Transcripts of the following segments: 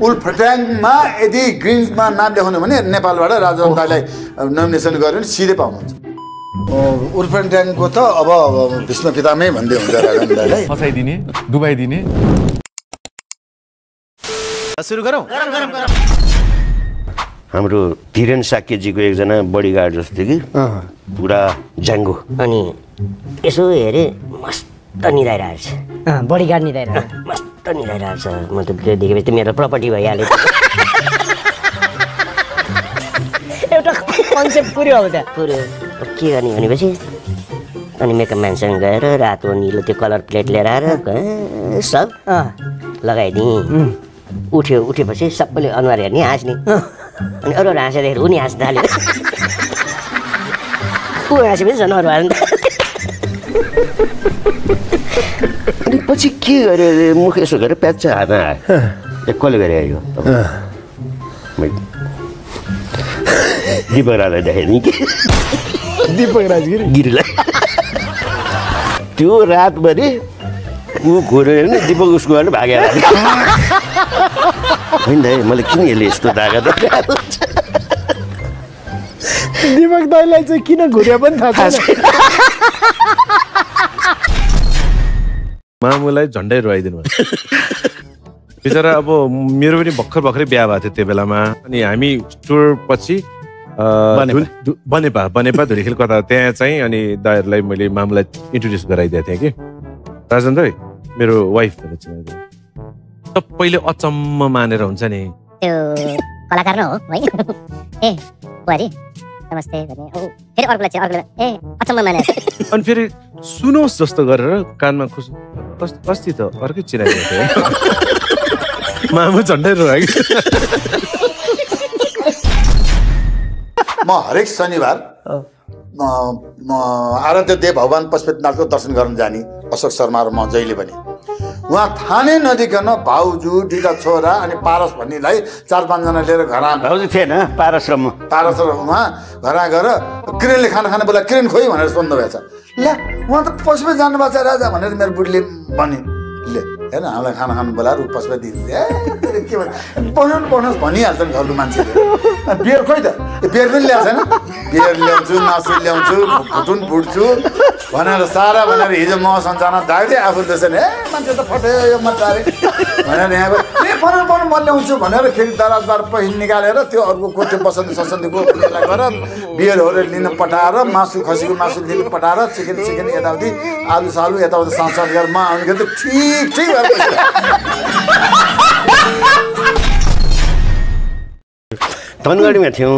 उल्फट्याङमा यदि ग्रिन्समा नाम लेखाउनु भने नेपालबाट राजन दाईलाई नोमिनेसन गर्यो भने सिधै पाउनुहुन्छ उल्फट्याङको त अब भीष्म पितामै भन्दै हुन्छ राजन दाईलाई फसाइदिने डुबाइदिने सुरु गरौँ हाम्रो धीरेन साक्यजीको एकजना बडीगार्ड जस्तो कि पुरा जाङ्गो अनि यसो हेरेँ मस्त निदाइरहेको छ बडीगार्ड निदाइरहेको मस्त निदाइरहेको छ म त त्यो देखेपछि त मेरो प्रपर्टी भइहाल्यो एउटा कन्सेप्ट पुऱ्यो अब त्यहाँ पुरो के गर्ने भनेपछि अनि मेकअप म्यानसँग गएर रातो निलो त्यो कलर प्लेट लिएर आएर सब लगाइदिएँ उठेपछि सबैले अनुहार हेर्ने हाँस्ने अनि अरू हाँस्दाखेरि उनी हाँस्न थाल्यो ऊ हाँसेपछि झन् अरू हाँस्नु अनि पछि के गरे मुख यसो गरेर प्याच हातमा आयो कसले गरे आयो दीपक राजलाई देखाएँ नि कि दीपक गिरीलाई त्यो रातभरि ऊ घुरेर नि दीपक उसको भने भागेर होइन दाइ मलाई किन यसले यस्तो तागत दीपक दाइलाई चाहिँ किन घुर्या पनि थाहा छैन मामुलाई झन्डै रुवाइदिनु बिचरा अब मेरो पनि भर्खरै बिहा भएको थियो त्यो बेलामा अनि हामी स्टोर पछि बनेपा धुरीखेल कता त्यहाँ चाहिँ अनि दाइहरूलाई मैले मामुलाई इन्ट्रोड्युस गराइदिएको थिएँ कि राजन दाइ मेरो वाइफ सबैले अचम्म मानेर हुन्छ नि त्यो कलाकार न हो है ए बुहारी नमस्ते फेरि अर्कोलाई चाहिँ अर्कोलाई ए अचम्म माने अनि फेरि सुनोस् जस्तो गरेर कानमा खुस अस्ति त अर्कै चिनाइदिएको थियो मामु झन्डै रुवायो म हरेक शनिबार आराध्य देव भगवान पशुपतिनाथको दर्शन गर्न जाने अशोक शर्मा र म जहिले पनि उहाँ थानै नदिकन भाउजू दिदा छोरा अनि पारस भन्नेलाई 4-5 जना लिएर घर भाउजू थिएन पारस र उहाँ घर गएर किरणले खाना बोला किरण खोइ भनेर सोध्नु भएछ ल उहाँ त पशुपति जानुभएको छ राजा भनेर मेरो बुढीले भने ले हेर्न हामीलाई खाना खानु बोलाएर पशुपति के बनाउनुहोस् भनिहाल्छ नि घरको मान्छेले बियर खोइ त बियर पनि ल्याएको छैन बियर ल्याउँछु मासु ल्याउँछु भुटुन फुट्छु भनेर सारा भनेर हिजो म सञ्चालन धाग्दै आफू त्यसरी ए मान्छे त फट्यो यो मजाले भनेर यहाँको ए बनाउनु म ल्याउँछु भनेर फेरि दराजबाट पैसा निकालेर त्यो अर्को कोठे बसन्तीको उसलाई गरेर बियरहरू लिन पठाएर मासु खसीको मासु लिन पठाएर चिकन यताउति आलु सालु यताउति साँस गरेर म आउने त ठीक भएर धनगढीमा थियौँ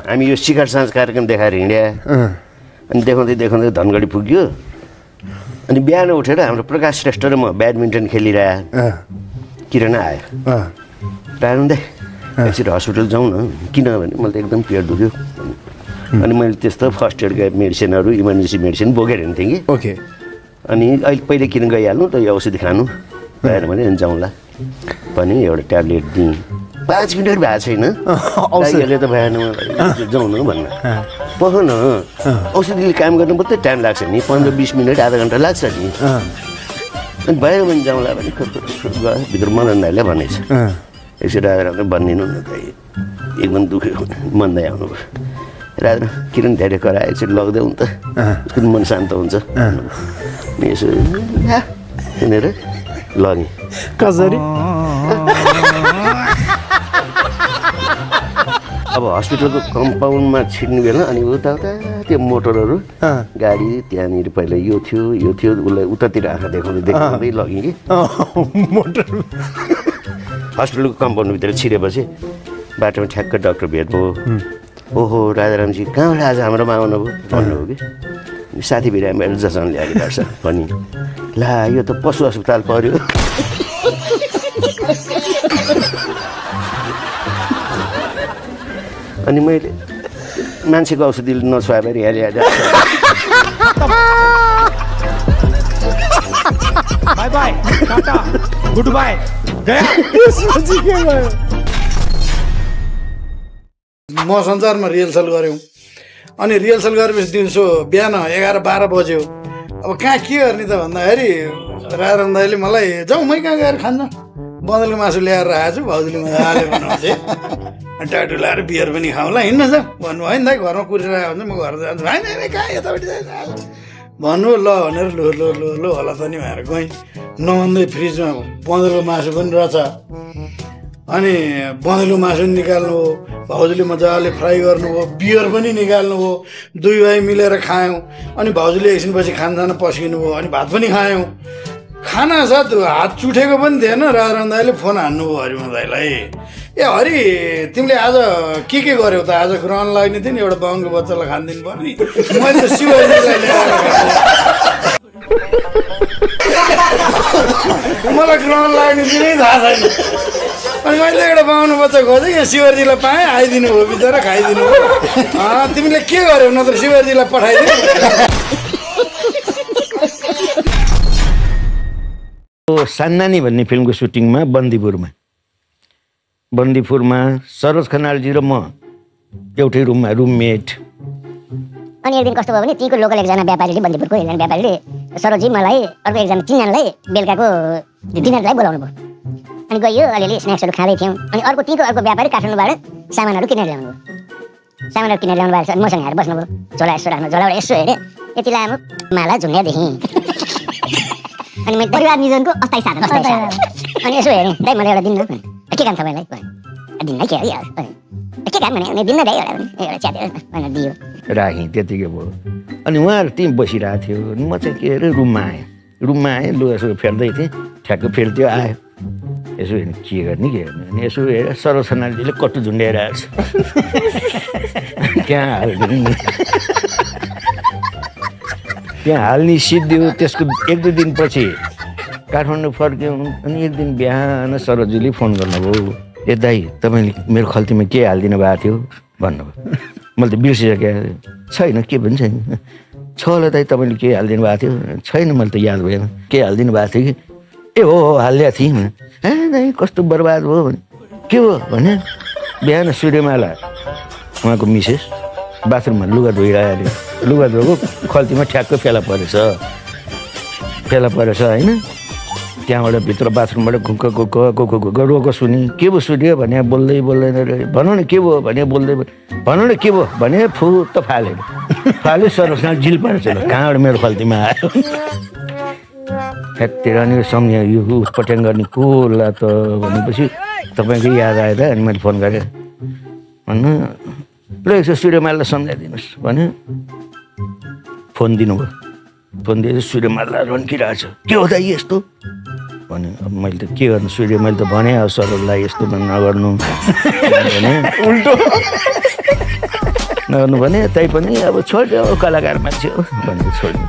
हामी यो शिखर साँझ कार्यक्रम देखाएर हिँड्या अनि देखाउँदै धनगढी पुग्यो अनि बिहान उठेर हाम्रो प्रकाश श्रेष्ठ र म ब्याडमिन्टन खेलिरहे किरण आयो राजन दाइ एकचोटि हस्पिटल जाउँ न किनभने मलाई त एकदम पेट दुख्यो अनि मैले त्यस्तो फर्स्ट एडका मेडिसिनहरू इमर्जेन्सी मेडिसिन बोकेर हिँड्थेँ कि ओके अनि अहिले पहिले किन गइहाल्नु त यो औषधि खानु भएन भने जाउँला पनि एउटा ट्याब्लेट दिएँ 5 मिनट भएको छैन औषधिले त भएन जाउँ न भन्न पख न औषधिले काम गर्नु मात्रै टाइम लाग्छ नि 15-20 मिनट आधा घन्टा लाग्छ नि अनि भएन भने जाउँला भने गयो भित्र मदन दाइले भनेछ एकचोटि आएर भनिदिनु न त एकदम दुख्यो मन्दै आउनु राजा किरण धेरै करायो एकचोटि लग्दै त उसको मन शान्त हुन्छ यसो हिँडेर लगेँ कसरी अब हस्पिटलको कम्पाउन्डमा छिर्ने बेला अनि उता त्यो मोटरहरू गाडी त्यहाँनिर पहिला यो थियो उसलाई उतातिर आँखा देखाउँदै लगेँ कि मोटर हस्पिटलको कम्पाउन्डभित्र छिरेपछि बाटोमा ठ्याक्क डाक्टर भेट्नु ओहो राजारामजी कहाँबाट आज हाम्रोमा आउनुभयो भन्नुभयो कि साथी बिरामीहरू जसँग ल्याएको डाक्टर पनि ला यो त पशु अस्पताल पर्यो अनि मैले मान्छेको औषधि नछुवाएर यहाँ ल्याएर by by tata good by म संसारमा रिहर्सल गऱ्यौँ अनि रिहर्सल गरेपछि दिउँसो बिहान 11-12 बज्यो अब कहाँ के गर्ने त भन्दाखेरि राजाराम दाइले मलाई जाउँ मै कहाँ गएर खान्न बँदलको मासु ल्याएर राखेको छु भाउजूले मजाले बनाउँछ टाटु लाएर बियर पनि खाउँला हिँड्न छ भन्नु होइन दाइ घरमा कुरिरहेको हुन्छ म घर जान्छु होइन कहाँ यतापट्टि भन्नु ल भनेर लो होला त नि भनेर गएँ नभन्दै फ्रिजमा बँदलको मासु पनि रहेछ अनि बँदलको मासु पनि निकाल्नु हो भाउजूले मजाले फ्राई गर्नुभयो बियर पनि निकाल्नु हो दुई भाइ मिलेर खायौँ अनि भाउजूले एकछिनपछि खानजान पस्किनु भयो अनि भात पनि खायौँ खाना साथ हात चुठेको पनि थिएन राम दाइले फोन हान्नुभयो हरिमा दाइलाई ए हरि तिमीले आज के गर्यौ त आज ग्रहण लाग्ने थियो नि एउटा बाहुनको बच्चालाई खानिदिनु पर्ने मैले त शिवजीलाई ल्याएर मलाई ग्रहण लाग्ने दिनै थाहा छैन अनि मैले एउटा बाहुनो बच्चा खोजेँ यहाँ शिवजीलाई पाएँ आइदिनु भयो बिचरा खाइदिनु हो तिमीले के गर्यौ नत्र शिवजीलाई पठाइदिनु सान्नानी भन्ने फिल्मको सुटिङमा बन्दीपुरमा सरोज खनालजी र म एउटै रुममा रुममेट अनि एक दिन कस्तो भयो भने त्यहीँको लोकल एकजना व्यापारीले बन्दीपुरको एकजना व्यापारीले सरोजी मलाई अर्को एकजना तिनजनालाई बेलुकाको डिनरलाई बोलाउनु भयो अनि गयो अलिअलि स्न्याक्सहरू खाँदै थियौँ अनि अर्को व्यापारी काठमाडौँबाट सामानहरू किनेर ल्याउनु भएको छ अनि मसँग आएर बस्नुभयो झोला यसो राख्नु झोलाबाट यसो हेरेँ यति लामो माला झुन्ड्या देखेँ अनि मैले परिवार निजनको अस्थायी साधन अनि यसो हेरेँ दाइ मलाई एउटा दिन न के काम तपाईँलाई दिन के अरे के काम भने दिन न दाइ एउटा च्यातेर भनेर दियो राखेँ त्यतिकै भयो अनि उहाँहरू त्यहीँ बसिरहेको थियो अनि म चाहिँ के अरे रुममा आएँ लुगासुगा फेर्दै थिएँ ठ्याक्क फेर्थ्यो आयो यसो हेर्नु के गर्ने अनि यसो हेरेर सरोज खनालजीले कट्टु झुन्ड्याएर आएको छ त्यहाँ हाल्ने सिद्धियो त्यसको एक दुई दिनपछि काठमाडौँ फर्क्यौँ अनि एक दिन बिहान सरोजीले फोन गर्नुभयो ए दाइ तपाईँले मेरो खल्तीमा के हालिदिनु भएको थियो भन्नुभयो मैले त बिर्सिसकेँ छैन के पनि छैन छ होला दाइ तपाईँले के हालिदिनु भएको थियो छैन मैले त याद भएन के हालिदिनु भएको थियो कि ए हो हालिदिएको थिएँ ए दाइ कस्तो बर्बाद भयो भने के हो भने बिहान सूर्यमाला उहाँको मिसेस बाथरुममा लुगा धोइरहेको लुगा धोएको खल्तीमा ठ्याक्क फेला परेछ होइन त्यहाँबाट भित्र बाथरुमबाट घुक्क रोको सुनि के भयो सुन्यो भने बोल्दै बोल्दैन भनौँ न के भयो भने बोल्दै भनौँ न के भयो भने फुत्त फाल्यो सरोजना जिल पारेछ कहाँबाट मेरो खल्तीमा आयो हेतेर अनि सम्झ्यो यो पट्याङ गर्ने कोला त भनेपछि तपाईँको याद आयो त अनि मैले फोन गरेँ भन्नु ल यसो सूर्यमाललाई सम्झाइदिनुहोस् भने फोन दिनुभयो फोन दिएर सूर्यमाला रन्किरहेछ के हो त यस्तो भने अब मैले त के गर्नु सूर्य मैले त भने सरलाई यस्तो नगर्नु भने उल्टो नगर्नु भने तैपनि अब छोड्यो कलाकार मान्छे हो भनेर छोड्यो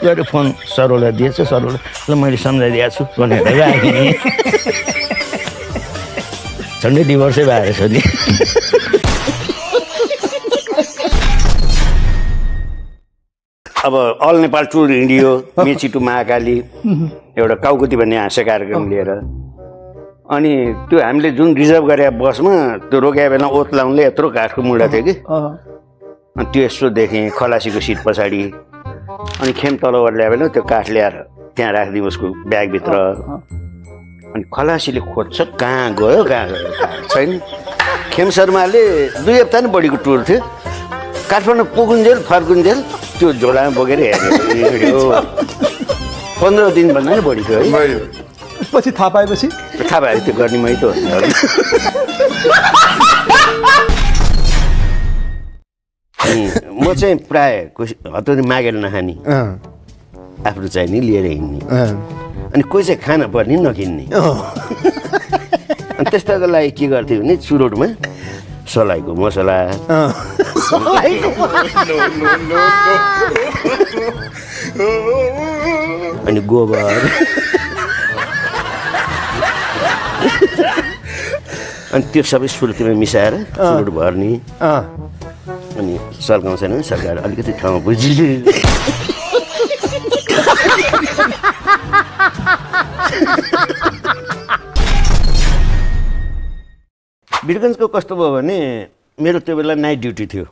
गएर फोन सरलाई दिएछ सरलाई ल मैले सम्झाइदिएको छु भनेर राखेँ झन्डै डिभोर्सै भएर छ नि अब अल नेपाल टुर हिँडियो मेची टु महाकाली एउटा काउकुती भन्ने हाँस्य कार्यक्रम लिएर अनि त्यो हामीले जुन रिजर्भ गरे बसमा त्यो रोक्या बेला ओत लाउनले यत्रो काठको मुढा थियो कि अनि त्यो यसो देखेँ खलासीको सिट पछाडि अनि खेम तलबाट ल्याए बेला त्यो काठ ल्याएर त्यहाँ राखिदिउँ उसको ब्यागभित्र अनि खलासीले खोज्छ कहाँ गयो छैन खेम शर्माले 2 हप्ता नै बढीको टुर थियो काठमाडौँ पुगुन्जेल फर्कुन्जेल त्यो झोलामा बोकेर हेऱ्यो 15 दिनभन्दा नि बढी थियो है पछि थाहा पाएपछि त्यो गर्ने मै त म चाहिँ प्राय हतौरी मागेर नखाने आफ्नो चाहिँ नि लिएर हिँड्ने अनि कोही चाहिँ खाना पर्ने नकिन्ने अनि त्यस्ताको लागि के गर्थ्यो भने चुरोटमा सलाईको मसला अनि गोबर अनि त्यो सबै सुर्तीमा मिसाएर चुरोट भर्ने अनि सल्काउँछन् सरकार अलिकति ठाउँमा बुझिले वीरगन्जको कस्तो भयो भने मेरो त्यो बेला नाइट ड्युटी थियो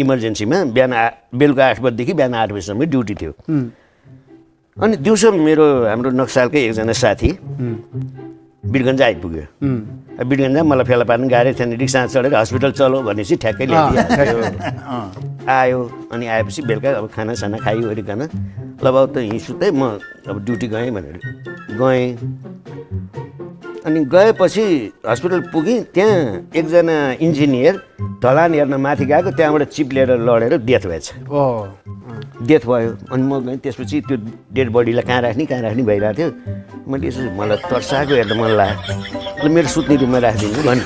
इमर्जेन्सीमा बेलुका 8 बजेदेखि बिहान 8 बजीसम्म ड्युटी थियो अनि दिउँसो हाम्रो नक्सालकै एकजना साथी वीरगञ्ज आइपुग्यो वीरगञ्ज मलाई फेला पार्नु गाह्रै थिएन रिक्सा चढेर हस्पिटल चलो भनेपछि ठ्याक्कै ल्याइदियो आयो अनि आएपछि बेलुका अब खानासाना खाइओरिकन ल बाउ त हिँड सुत्दै म अब ड्युटी गएँ भनेर गएँ अनि गएपछि हस्पिटल पुगेँ त्यहाँ एकजना इन्जिनियर ढलान हेर्न माथि गएको त्यहाँबाट चिप लिएर लडेर डेथ भएछ डेथ भयो अनि म गएँ त्यसपछि त्यो डेड बडीलाई कहाँ राख्ने भइरहेको थियो मैले यसो मलाई तर्साएको हेर्दा मन लाग्यो ल मेरो सुत्ने रुममा राखिदिनु भने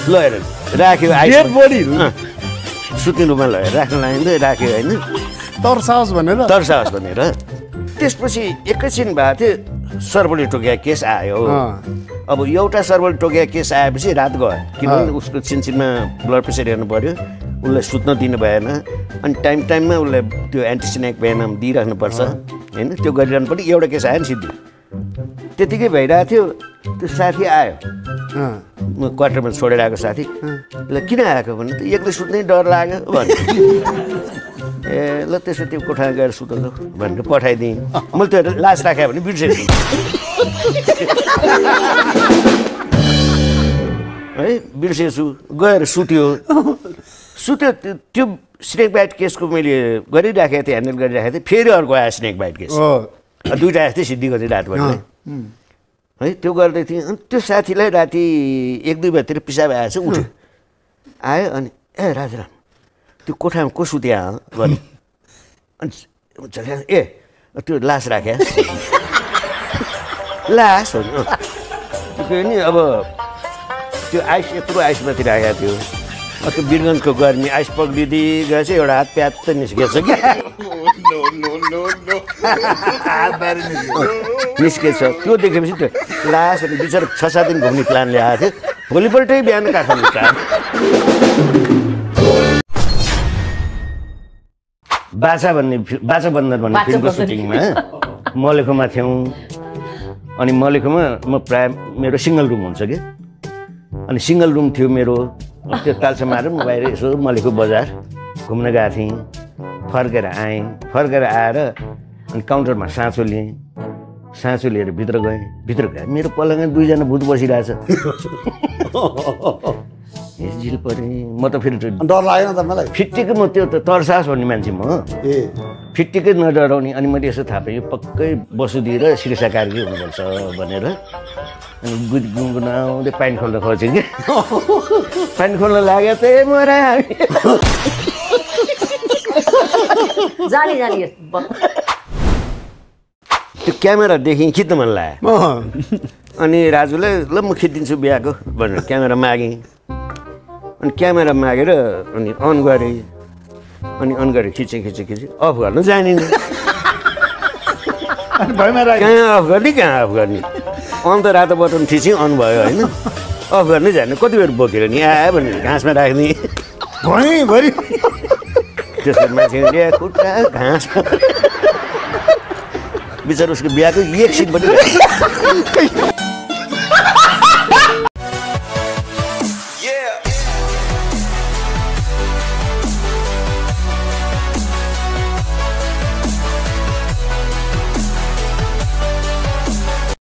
ल हेर राख्यो डेड बडी सुत्ने रुममा लगेर राख्न लाग्यो राख्यो होइन तर्साओस् भनेर त्यसपछि एकैछिन भएको थियो सर्वले टोकेको केस आयो अब एउटा सर्वले टोकेको केस आएपछि रात गयो किनभने उसको छिनछिनमा ब्लड प्रेसर हेर्नु पर्यो उसलाई सुत्न दिनु भएन अनि टाइममा उसलाई त्यो एन्टिसिनेक भेनम दिइराख्नुपर्छ होइन त्यो गरिरहनु पर्यो एउटा केस आयो नि सिद्धि त्यतिकै भइरहेको थियो त्यो साथी आयो म क्वार्टरमा छोडेर आएको साथी ल किन आएको भने त एक्लै सुत्नै डर लाग्यो भने ए ल त्यसो त्यो कोठामा गएर सुत ल भनेर पठाइदिएँ मैले त्यो लास राखेँ भने बिर्सेछु है बिर्सेछु गएर सुत्यो त्यो स्नेक बाइट केसको मैले गरिराखेको थिएँ ह्यान्डल गरिराखेको थिएँ फेरि अर्को आयो स्नेक बाइट केस दुइटा आएको थिएँ सिद्धि गरी रातभरि है त्यो गर्दै थिएँ अनि त्यो साथीलाई राति 1-2 बजीतिर पिसाब आएछ उठ्यो आयो अनि ए राजाराम त्यो कोठामा को सुत्या भने अनि ए त्यो लास राख्या लास हो नि अब त्यो आइस यत्रो आइसमाथि राखेको थियो त्यो वीरगञ्जको गर्मी आइस पक्रिँदै गएछ एउटा हात प्यात निस्केछ कि निस्केछ त्यो देखेपछि त्यो लास बिचरा 6-7 दिन घुम्ने प्लान ल्याएको थियो भोलिपल्टै बिहान काठमाडौँ बाचा बन्दर भन्ने फिल्मको सुटिङमा मलेखोमा थियौँ अनि मलेखोमा म प्राय मेरो सिङ्गल रुम हुन्छ कि अनि सिङ्गल रुम थियो मेरो त्यो तालसा मारेर म बाहिर यसो मलेखो बजार घुम्न गएको थिएँ फर्केर आएर अनि काउन्टरमा साँचो लिएँ साँचो लिएर भित्र गएँ मेरो पलङमा 2 जना भूत बसिरहेछ झिल पऱ्यो म त फेरि डर लागेन त मलाई फिट्टिकै म त्यो त तर्सास भन्ने मान्छे म फिट्टिकै नडराउने अनि मैले यसो थाहा पाएँ पक्कै बसुदी र शीर्षा कार्की हुनुपर्छ भनेर अनि गुनगुनाउँदै पानी खोल्न खोजेँ कि पानी खोल्न लाग्यो त मरा त्यो क्यामेरा देखेँ खिच्न मन लाग्यो अनि राजुलाई ल म खिचिदिन्छु बिहाको भनेर क्यामेरा मागेँ अनि क्यामेरा मागेर अनि अन गरेँ खिचेँ अफ गर्न जानिनँ कहाँ अफ गर्ने अन त रातो बटन थिचेँ अन भयो होइन अफ गर्नै जाने कति बेर बोकेर नि आयो भने घाँसमा राख्ने भरि त्यसको मान्छे ल्या खुट्टा घाँसमा बिचरा उसको बिहाको 1 सिट पनि